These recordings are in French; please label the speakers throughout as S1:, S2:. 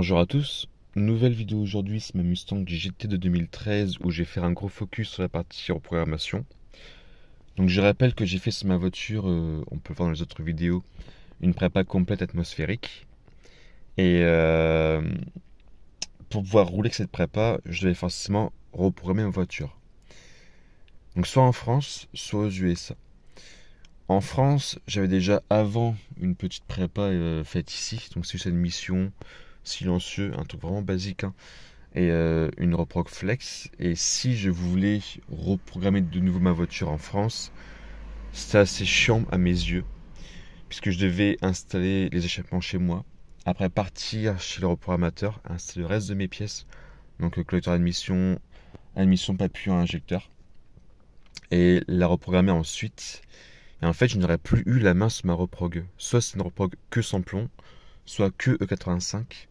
S1: Bonjour à tous, nouvelle vidéo aujourd'hui, c'est ma Mustang GT de 2013 où je vais faire un gros focus sur la partie reprogrammation. Donc je rappelle que j'ai fait sur ma voiture, on peut le voir dans les autres vidéos, une prépa complète atmosphérique. Et pour pouvoir rouler avec cette prépa, je devais forcément reprogrammer ma voiture. Donc soit en France, soit aux USA. En France, j'avais déjà avant une petite prépa faite ici, donc c'est juste une mission silencieux, un truc vraiment basique, hein, et une reprog flex. Et si je voulais reprogrammer de nouveau ma voiture en France, c'était assez chiant à mes yeux, puisque je devais installer les échappements chez moi, après partir chez le reprogrammateur, installer le reste de mes pièces, donc collecteur admission papillon injecteur, et la reprogrammer ensuite. Et en fait, je n'aurais plus eu la main sur ma reprog. Soit c'est une reprog que sans plomb, soit que E85,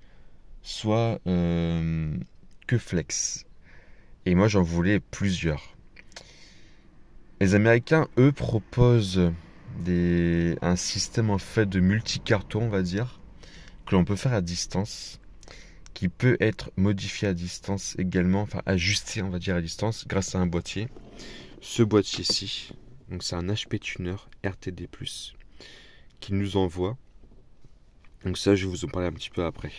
S1: soit que flex. Et moi, j'en voulais plusieurs. Les Américains, eux, proposent un système en fait de multi-carton, on va dire, que l'on peut faire à distance, qui peut être modifié à distance également, enfin ajusté, on va dire, à distance, grâce à un boîtier. Ce boîtier-ci, donc c'est un HP Tuner RTD+, qui nous envoie. Donc ça, je vais vous en parler un petit peu après.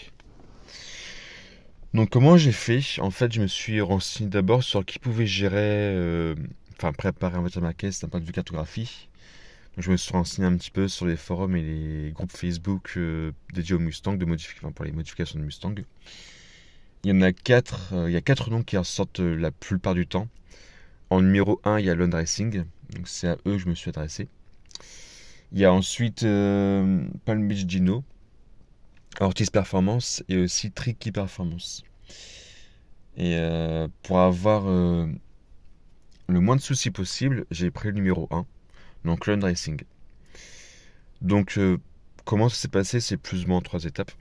S1: Donc comment j'ai fait? En fait, je me suis renseigné d'abord sur qui pouvait gérer, préparer, on va dire, ma caisse d'un point de vue cartographie. Donc, je me suis renseigné un petit peu sur les forums et les groupes Facebook dédiés au Mustang, pour les modifications de Mustang. Il y en a 4, il y a 4 noms qui ressortent la plupart du temps. En numéro 1, il y a Lone Racing, donc c'est à eux que je me suis adressé. Il y a ensuite Palm Beach Dino, Ortiz Performance et aussi Tricky Performance. Et pour avoir le moins de soucis possible, j'ai pris le numéro 1, donc Lone Racing. Donc comment ça s'est passé? C'est plus ou moins en 3 étapes.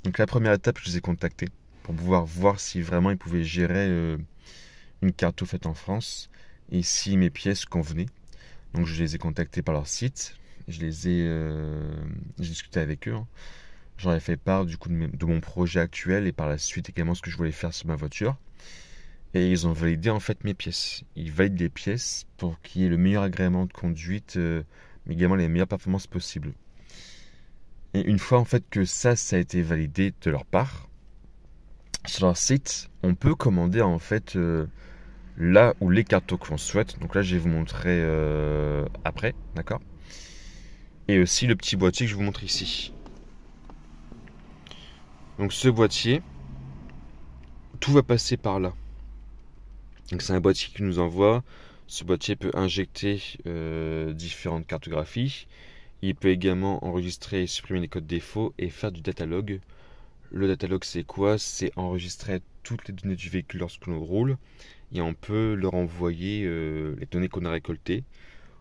S1: Donc la première étape, je les ai contactés pour pouvoir voir si vraiment ils pouvaient gérer une carto faite en France et si mes pièces convenaient. Donc je les ai contactés par leur site, j'ai discuté avec eux, hein. J'en ai fait part du coup de mon projet actuel et par la suite également ce que je voulais faire sur ma voiture. Et ils ont validé en fait mes pièces. Ils valident les pièces pour qu'il y ait le meilleur agrément de conduite, mais également les meilleures performances possibles. Et une fois en fait que ça a été validé de leur part, sur leur site, on peut commander en fait là où les cartos que l'on souhaite. Donc là, je vais vous montrer après, d'accord? Et aussi le petit boîtier que je vous montre ici. Donc ce boîtier, tout va passer par là. Donc c'est un boîtier qui nous envoie. Ce boîtier peut injecter différentes cartographies. Il peut également enregistrer et supprimer les codes défauts et faire du datalog. Le datalog, c'est quoi? C'est enregistrer toutes les données du véhicule lorsque l'on roule et on peut leur envoyer les données qu'on a récoltées.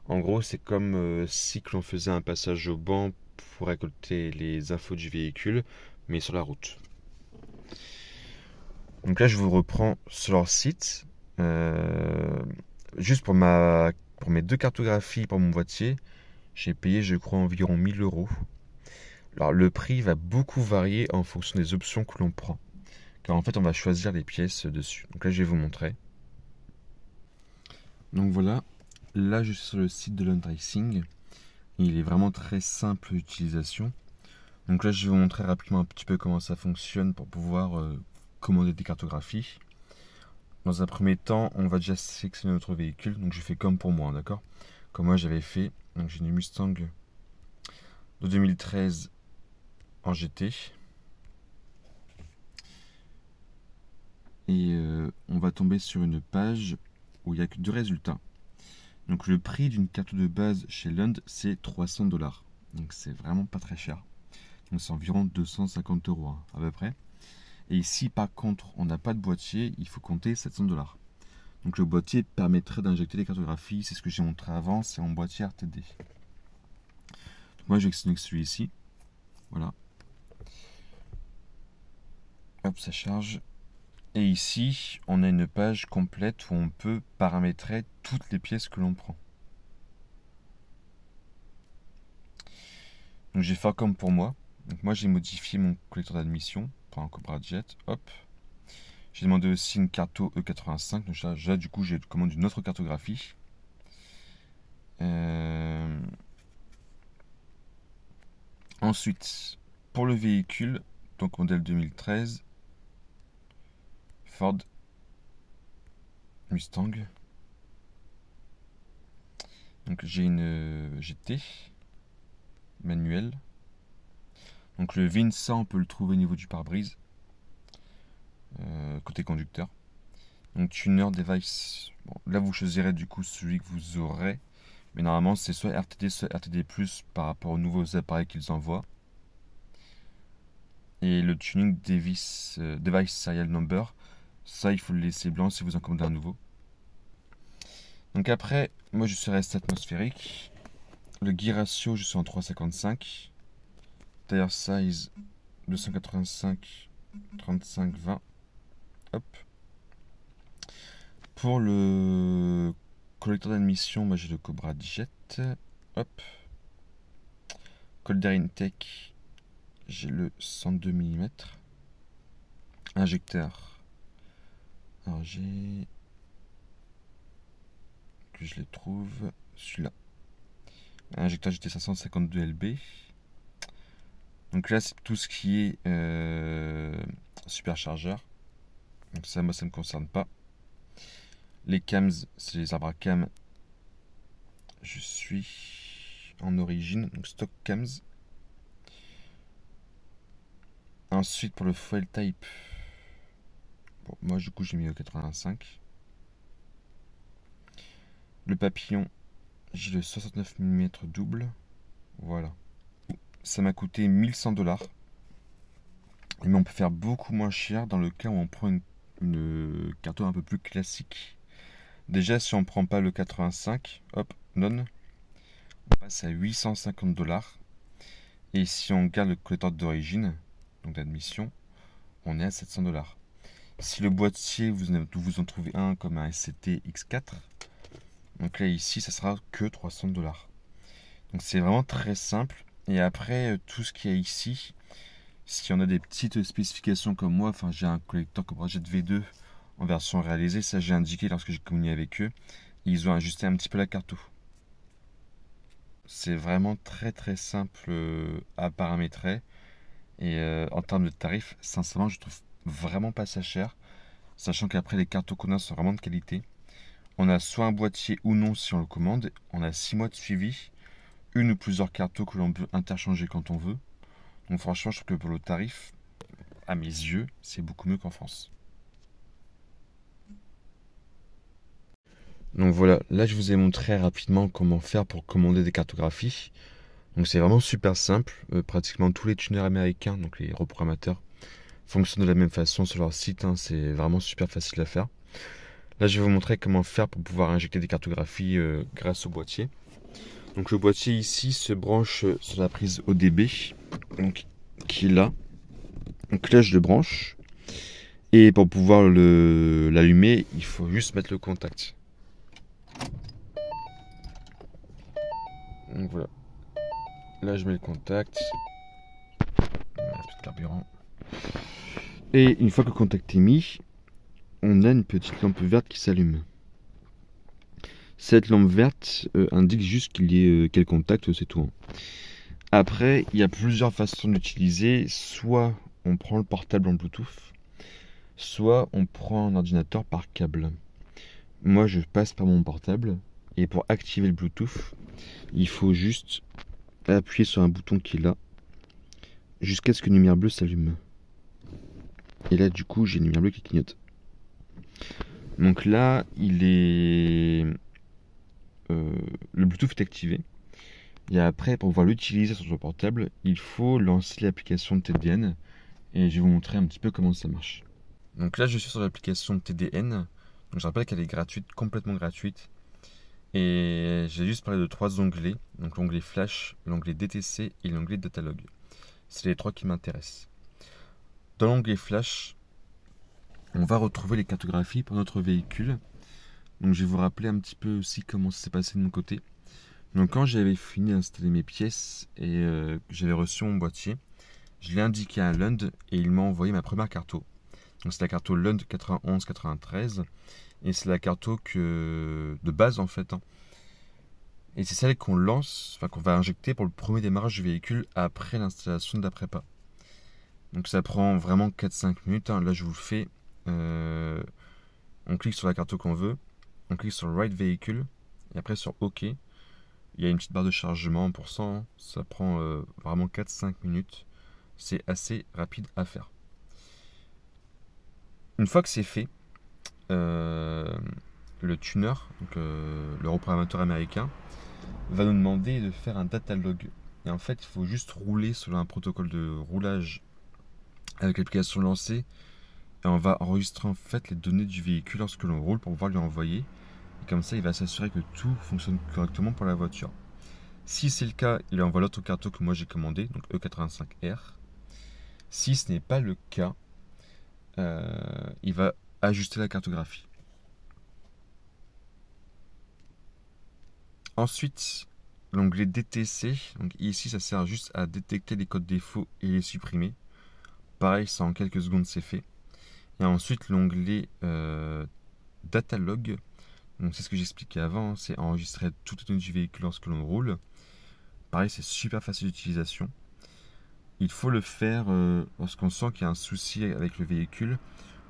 S1: En gros, c'est comme si l'on faisait un passage au banc pour récolter les infos du véhicule, mais sur la route. Donc là, je vous reprends sur leur site. Juste pour mes 2 cartographies pour mon boîtier, j'ai payé, je crois, environ 1000 euros. Alors, le prix va beaucoup varier en fonction des options que l'on prend. Car en fait, on va choisir les pièces dessus. Donc là, je vais vous montrer. Donc voilà, là, je suis sur le site de Lone Racing. Il est vraiment très simple d'utilisation. Donc là, je vais vous montrer rapidement un petit peu comment ça fonctionne pour pouvoir commander des cartographies. Dans un premier temps, on va déjà sélectionner notre véhicule. Donc je fais comme pour moi, d'accord? Comme moi j'avais fait. Donc j'ai une Mustang de 2013 en GT. Et on va tomber sur une page où il n'y a que 2 résultats. Donc le prix d'une carte de base chez Lund, c'est 300$. Donc c'est vraiment pas très cher. Donc c'est environ 250 €, hein, à peu près. Et ici, par contre, on n'a pas de boîtier, il faut compter 700$. Donc le boîtier permettrait d'injecter les cartographies, c'est ce que j'ai montré avant, c'est en boîtier RTD. Donc moi, je vais sélectionner celui-ci. Voilà. Hop, ça charge. Et ici, on a une page complète où on peut paramétrer toutes les pièces que l'on prend. Donc je vais faire comme pour moi. Donc moi j'ai modifié mon collecteur d'admission pour un Cobra Jet. Hop. J'ai demandé aussi une carto E85. Donc là du coup j'ai commandé une autre cartographie. Ensuite, pour le véhicule, donc modèle 2013, Ford Mustang. Donc j'ai une GT manuelle. Donc le VIN 100, on peut le trouver au niveau du pare-brise, côté conducteur. Donc tuner device. Bon, là vous choisirez du coup celui que vous aurez. Mais normalement c'est soit RTD, soit RTD+, par rapport aux nouveaux appareils qu'ils envoient. Et le tuning device serial number, ça il faut le laisser blanc si vous en commandez un nouveau. Donc après, moi je suis resté atmosphérique. Le gear ratio, je suis en 3,55. Tire size 285, 35, 20. Hop. Pour le collecteur d'admission, moi j'ai le Cobra Jet. Hop. Col d'air intake, j'ai le 102 mm. Injecteur. Alors j'ai... que je les trouve. Celui-là. Injecteur GT 552 LB. Donc là, c'est tout ce qui est superchargeur. Donc ça, moi, ça ne me concerne pas. Les cams, c'est les arbres à cam. Je suis en origine, donc stock cams. Ensuite, pour le fuel type, bon, moi, du coup, j'ai mis au 85. Le papillon, j'ai le 69 mm double. Voilà. Ça m'a coûté 1100 $. Mais on peut faire beaucoup moins cher dans le cas où on prend une carto un peu plus classique. Déjà, si on ne prend pas le 85, hop, non, on passe à 850 $. Et si on garde le collecteur d'origine, donc d'admission, on est à 700 $. Si le boîtier, vous en trouvez un comme un SCT X4, donc là ici, ça sera que 300 $. Donc c'est vraiment très simple. Et après, tout ce qu'il y a ici, si on a des petites spécifications comme moi, enfin j'ai un collecteur Cobra Jet V2 en version réalisée, ça j'ai indiqué lorsque j'ai communiqué avec eux. Ils ont ajusté un petit peu la carto. C'est vraiment très très simple à paramétrer. Et en termes de tarifs, sincèrement, je trouve vraiment pas ça cher. Sachant qu'après, les cartos qu'on a sont vraiment de qualité. On a soit un boîtier ou non si on le commande. On a 6 mois de suivi. Une ou plusieurs cartos que l'on peut interchanger quand on veut. Donc franchement, je trouve que pour le tarif, à mes yeux, c'est beaucoup mieux qu'en France. Donc voilà, là je vous ai montré rapidement comment faire pour commander des cartographies. Donc c'est vraiment super simple. Pratiquement tous les tuners américains, donc les reprogrammateurs, fonctionnent de la même façon sur leur site. C'est vraiment super facile à faire. Là je vais vous montrer comment faire pour pouvoir injecter des cartographies grâce au boîtier. Donc le boîtier ici se branche sur la prise ODB, donc, qui est là. Donc là je le branche. Et pour pouvoir l'allumer, il faut juste mettre le contact. Donc voilà. Là je mets le contact. Un peu de carburant. Et une fois que le contact est mis, on a une petite lampe verte qui s'allume. Cette lampe verte indique juste qu'il y ait quel contact, c'est tout. Après, il y a plusieurs façons d'utiliser. Soit on prend le portable en Bluetooth, soit on prend un ordinateur par câble. Moi, je passe par mon portable. Et pour activer le Bluetooth, il faut juste appuyer sur un bouton qui est là, jusqu'à ce que la lumière bleue s'allume. Et là, du coup, j'ai une lumière bleue qui clignote. Donc là, le Bluetooth est activé. Et après, pour pouvoir l'utiliser sur le portable, il faut lancer l'application de TDN. Et je vais vous montrer un petit peu comment ça marche. Donc là, je suis sur l'application de TDN. Donc je rappelle qu'elle est gratuite, complètement gratuite. Et j'ai juste parlé de 3 onglets. Donc l'onglet Flash, l'onglet DTC et l'onglet Datalog. C'est les 3 qui m'intéressent. Dans l'onglet Flash, on va retrouver les cartographies pour notre véhicule. Donc je vais vous rappeler un petit peu aussi comment ça s'est passé de mon côté. Donc quand j'avais fini d'installer mes pièces et que j'avais reçu mon boîtier, Je l'ai indiqué à Lund et il m'a envoyé ma première carto. Donc c'est la carto Lund 91-93 et c'est la carto de base en fait, hein. Et c'est celle qu'on lance, enfin qu'on va injecter pour le premier démarrage du véhicule après l'installation de la prépa. Donc ça prend vraiment 4-5 minutes, hein. Là je vous le fais. On clique sur la carte qu'on veut, on clique sur Write Véhicule et après sur OK. Il y a une petite barre de chargement en pourcent, hein. Ça prend vraiment 4-5 minutes. C'est assez rapide à faire. Une fois que c'est fait, le tuner, donc le reprogrammateur américain, va nous demander de faire un data log. Et en fait, il faut juste rouler selon un protocole de roulage avec l'application lancée. Et on va enregistrer en fait les données du véhicule lorsque l'on roule pour pouvoir lui envoyer. Et comme ça, il va s'assurer que tout fonctionne correctement pour la voiture. Si c'est le cas, il envoie l'autre carto que moi j'ai commandé, donc E85R. Si ce n'est pas le cas, il va ajuster la cartographie. Ensuite, l'onglet DTC, donc ici ça sert juste à détecter les codes défauts et les supprimer. Pareil, ça en quelques secondes c'est fait. Et ensuite l'onglet Datalog, donc c'est ce que j'expliquais avant, c'est enregistrer toutes les données du véhicule lorsque l'on roule. Pareil, c'est super facile d'utilisation. Il faut le faire lorsqu'on sent qu'il y a un souci avec le véhicule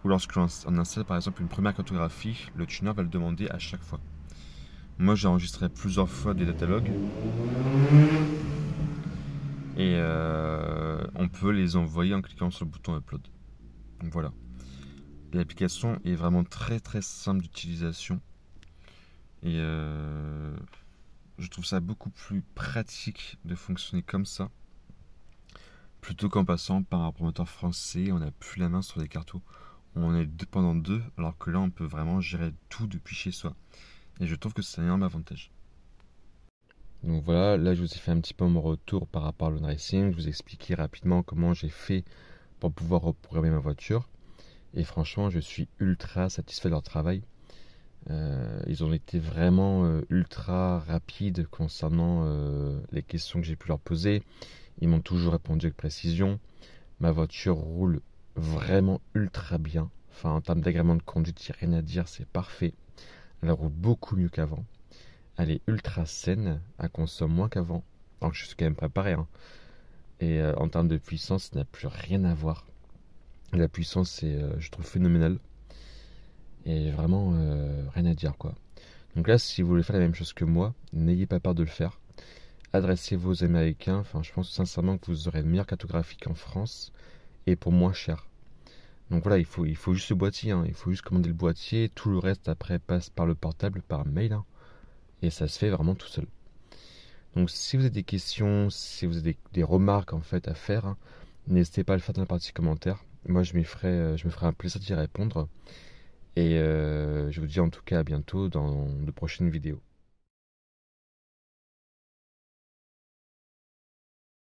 S1: ou lorsqu'on installe par exemple une première cartographie, le tuner va le demander à chaque fois. Moi j'ai enregistré plusieurs fois des datalogs et on peut les envoyer en cliquant sur le bouton Upload. Donc voilà. L'application est vraiment très très simple d'utilisation et je trouve ça beaucoup plus pratique de fonctionner comme ça plutôt qu'en passant par un promoteur français. On n'a plus la main sur les cartos, on est dépendant d'eux, alors que là on peut vraiment gérer tout depuis chez soi et je trouve que c'est un énorme avantage. Donc voilà, là je vous ai fait un petit peu mon retour par rapport à l'Unracing. Je vous ai expliqué rapidement comment j'ai fait pour pouvoir reprogrammer ma voiture. Et franchement, je suis ultra satisfait de leur travail. Ils ont été vraiment ultra rapides concernant les questions que j'ai pu leur poser. Ils m'ont toujours répondu avec précision. Ma voiture roule vraiment ultra bien. Enfin, en termes d'agrément de conduite, il n'y a rien à dire, c'est parfait. Elle roule beaucoup mieux qu'avant. Elle est ultra saine, elle consomme moins qu'avant. Donc je suis quand même préparé, hein. Et en termes de puissance, ça n'a plus rien à voir. La puissance est, je trouve, phénoménale. Et vraiment, rien à dire, quoi. Donc là, si vous voulez faire la même chose que moi, n'ayez pas peur de le faire. Adressez-vous aux Américains. Enfin, je pense sincèrement que vous aurez une meilleure cartographie qu'en France. Et pour moins cher. Donc voilà, il faut juste le boîtier, hein. Il faut juste commander le boîtier. Tout le reste, après, passe par le portable, par mail, hein. Et ça se fait vraiment tout seul. Donc si vous avez des questions, si vous avez des remarques en fait à faire, hein, n'hésitez pas à le faire dans la partie commentaires. Moi je me ferai un plaisir d'y répondre. Et je vous dis en tout cas à bientôt dans de prochaines vidéos.